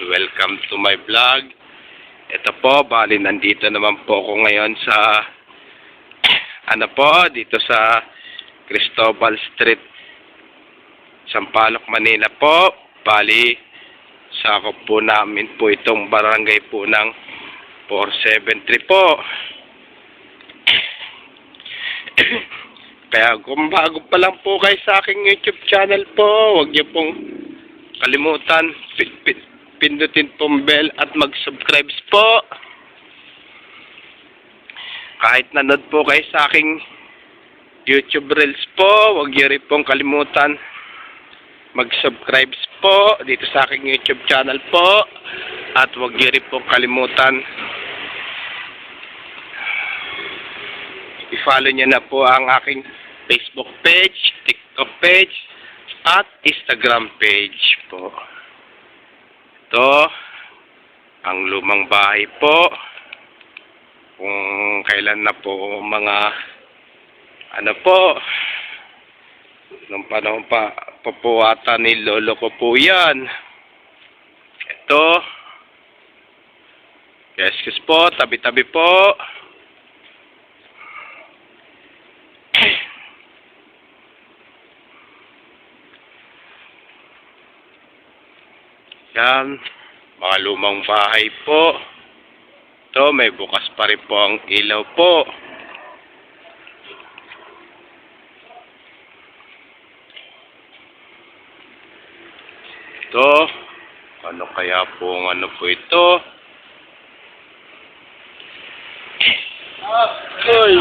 welcome to my vlog. Ito po, bali nandito naman po ako ngayon sa dito sa Cristobal Street, Sampaloc, Manila po. Bali, sakop po namin po itong barangay po ng 473 po. Kaya kung bago pa lang po kayo sa aking YouTube channel po, huwag niyo pong kalimutan, pindutin pong bell at mag-subscribe po. Kahit nanood po kayo sa aking YouTube Reels po, huwag niyo rin pong kalimutan mag-subscribe po dito sa aking YouTube channel po. At huwag niyo rin pong kalimutan i-follow niyo na po ang aking Facebook page, TikTok page, at Instagram page po. Ito, ang lumang bahay po. Kung kailan na po mga nung panahon pa po ata ni lolo ko po yan. Ito, yes po, tabi-tabi po. Yan, mga lumang bahay po. Ito, may bukas pa rin po ang ilaw po. Ito, ano kaya po ito? Ay!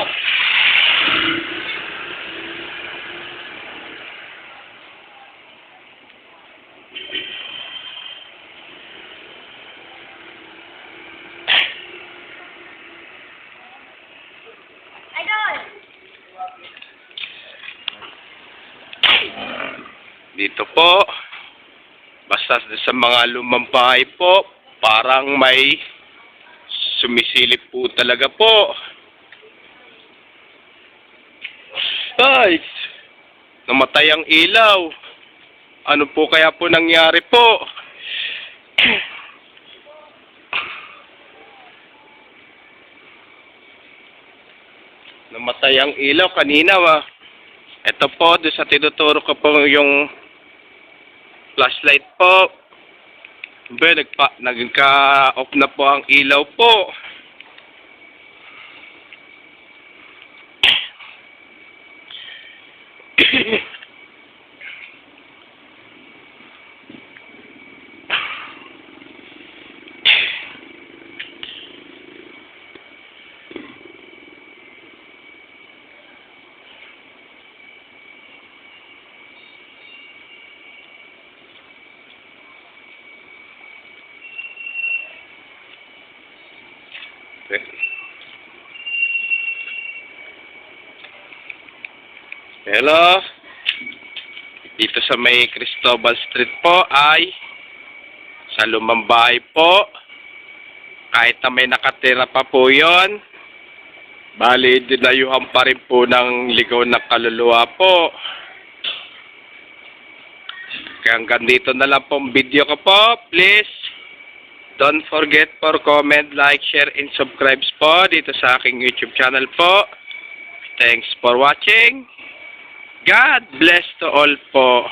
Dito po, basta sa mga lumang bahay po, parang may sumisilip po talaga po. Ay! Namatay ang ilaw. Ano po kaya po nangyari po? Namatay ang ilaw kanina Ito po, doon sa tinuturo ko po yung flashlight po. Nagka-off na po ang ilaw po. Hello, dito sa may Cristobal Street po ay sa lumang bahay po. Kahit na may nakatira pa po yon, bali dinayuhan pa rin po ng ligaw na kaluluwa po. Kaya hanggang dito na lang pong video ko po. Please don't forget for comment, like, share, and subscribe po dito sa aking YouTube channel po. Thanks for watching. God bless to all po.